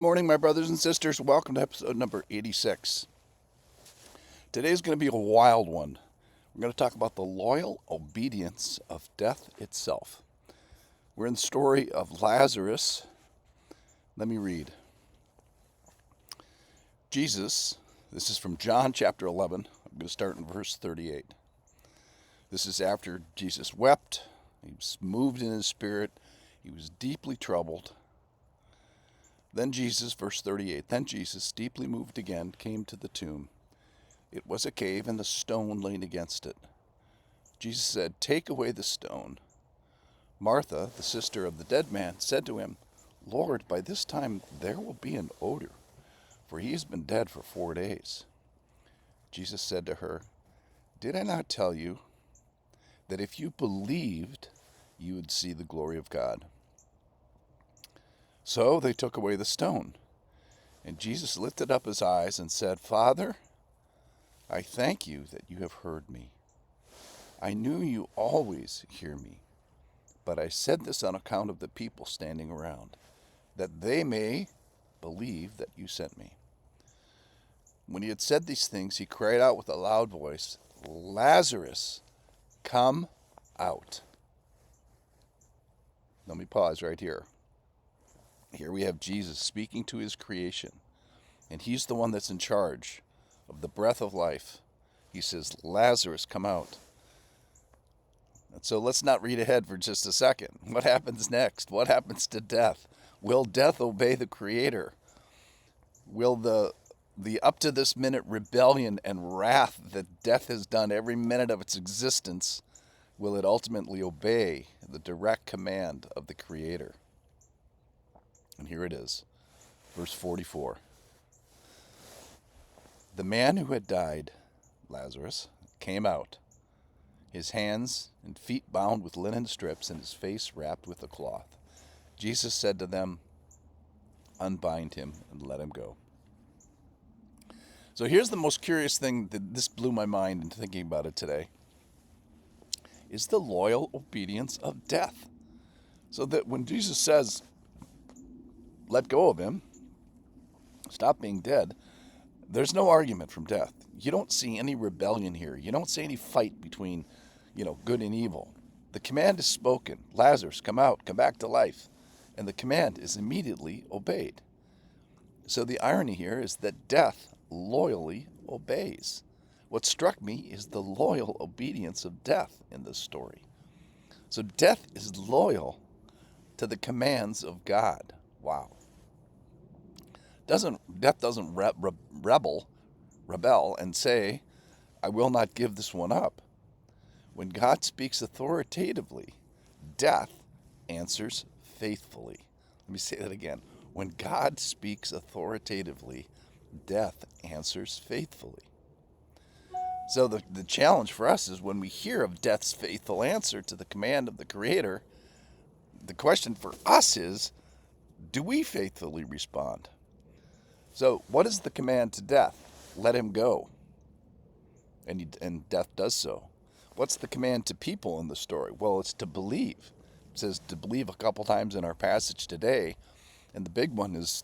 Morning, my brothers and sisters. Welcome to episode number 86. Today's going to be a wild one. We're going to talk about the loyal obedience of death itself. We're in the story of Lazarus. Let me read. Jesus, this is from John chapter 11. I'm going to start in verse 38. This is after Jesus wept. He was moved in his spirit. He was deeply troubled. Then Jesus, verse 38, then Jesus, deeply moved again, came to the tomb. It was a cave, and the stone lay against it. Jesus said, "Take away the stone." Martha, the sister of the dead man, said to him, "Lord, by this time there will be an odor, for he has been dead for 4 days." Jesus said to her, "Did I not tell you that if you believed, you would see the glory of God?" So they took away the stone. And Jesus lifted up his eyes and said, "Father, I thank you that you have heard me. I knew you always hear me, but I said this on account of the people standing around, that they may believe that you sent me." When he had said these things, he cried out with a loud voice, "Lazarus, come out." Let me pause right here. Here we have Jesus speaking to his creation, and he's the one that's in charge of the breath of life. He says, "Lazarus, come out." And so let's not read ahead for just a second. What happens next? What happens to death? Will death obey the Creator? Will the up to this minute rebellion and wrath that death has done every minute of its existence, will it ultimately obey the direct command of the Creator? And here it is, verse 44. The man who had died, Lazarus, came out, his hands and feet bound with linen strips and his face wrapped with a cloth. Jesus said to them, "Unbind him and let him go." So here's the most curious thing that this blew my mind in thinking about it today, is the loyal obedience of death. So that when Jesus says, let go of him, stop being dead, there's no argument from death. You don't see any rebellion here. You don't see any fight between, good and evil. The command is spoken. Lazarus, come out, come back to life. And the command is immediately obeyed. So the irony here is that death loyally obeys. What struck me is the loyal obedience of death in this story. So death is loyal to the commands of God. Wow. Death doesn't rebel and say, "I will not give this one up." When God speaks authoritatively, death answers faithfully. Let me say that again. When God speaks authoritatively, death answers faithfully. So the challenge for us is when we hear of death's faithful answer to the command of the Creator, the question for us is, do we faithfully respond? So what is the command to death? Let him go. And death does so. What's the command to people in the story? Well, it's to believe. It says to believe a couple times in our passage today, and the big one is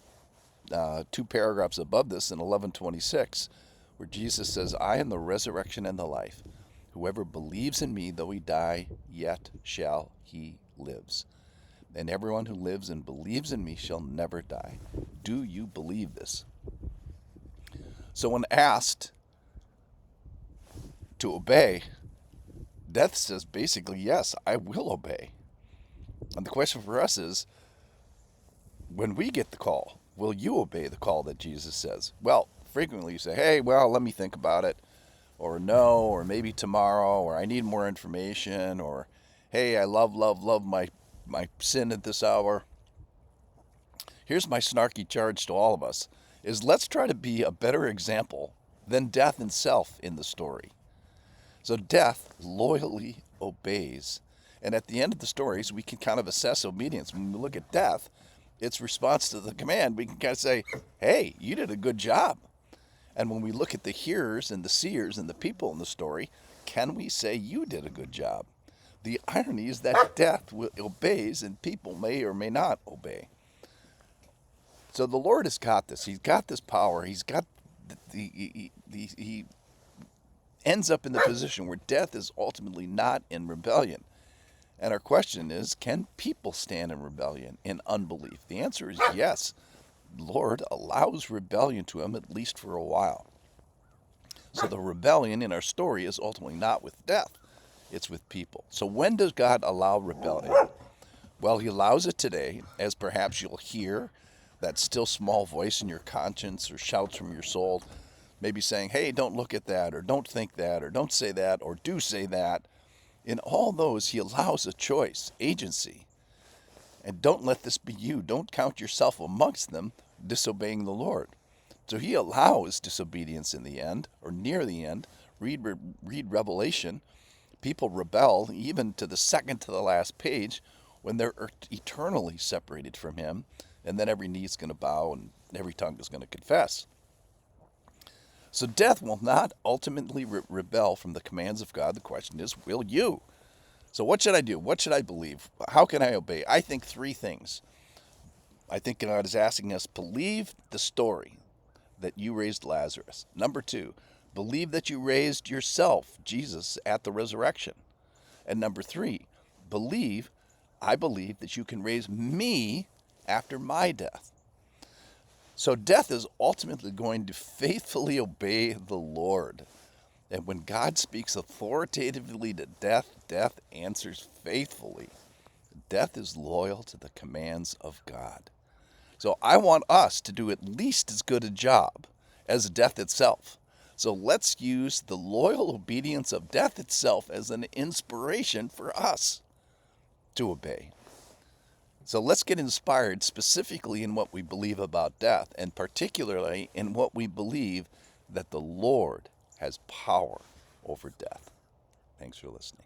2 paragraphs above this in 11:26, where Jesus says, "I am the resurrection and the life. Whoever believes in me, though he die, yet shall he lives. And everyone who lives and believes in me shall never die." Do you believe this? So when asked to obey, death says basically, yes, I will obey. And the question for us is, when we get the call, will you obey the call that Jesus says? Well, frequently you say, "Hey, well, let me think about it," or "No," or "Maybe tomorrow," or "I need more information," or "Hey, I love my sin at this hour." Here's my snarky charge to all of us, is let's try to be a better example than death itself in the story. So death loyally obeys. And at the end of the stories, we can kind of assess obedience. When we look at death, its response to the command, we can kind of say, "Hey, you did a good job." And when we look at the hearers and the seers and the people in the story, can we say, "You did a good job"? The irony is that death obeys and people may or may not obey. So the Lord has got this. He's got this power. He's got he ends up in the position where death is ultimately not in rebellion. And our question is, can people stand in rebellion, in unbelief? The answer is yes. The Lord allows rebellion to him, at least for a while. So the rebellion in our story is ultimately not with death, it's with people. So when does God allow rebellion? Well, he allows it today, as perhaps you'll hear that still small voice in your conscience or shouts from your soul, maybe saying, hey, don't look at that, or don't think that, or don't say that, or do say that. In all those, he allows a choice, agency. And don't let this be you. Don't count yourself amongst them disobeying the Lord. So he allows disobedience in the end, or near the end. Read Revelation. People rebel even to the second to the last page when they're eternally separated from him. And then every knee is going to bow and every tongue is going to confess. So death will not ultimately rebel from the commands of God. The question is, will you? So what should I do? What should I believe? How can I obey? I think three things. I think God is asking us, believe the story that you raised Lazarus. Number two, believe that you raised yourself, Jesus, at the resurrection. And number three, I believe that you can raise me after my death. So death is ultimately going to faithfully obey the Lord. And when God speaks authoritatively to death, death answers faithfully. Death is loyal to the commands of God. So I want us to do at least as good a job as death itself. So let's use the loyal obedience of death itself as an inspiration for us to obey. So let's get inspired specifically in what we believe about death, and particularly in what we believe that the Lord has power over death. Thanks for listening.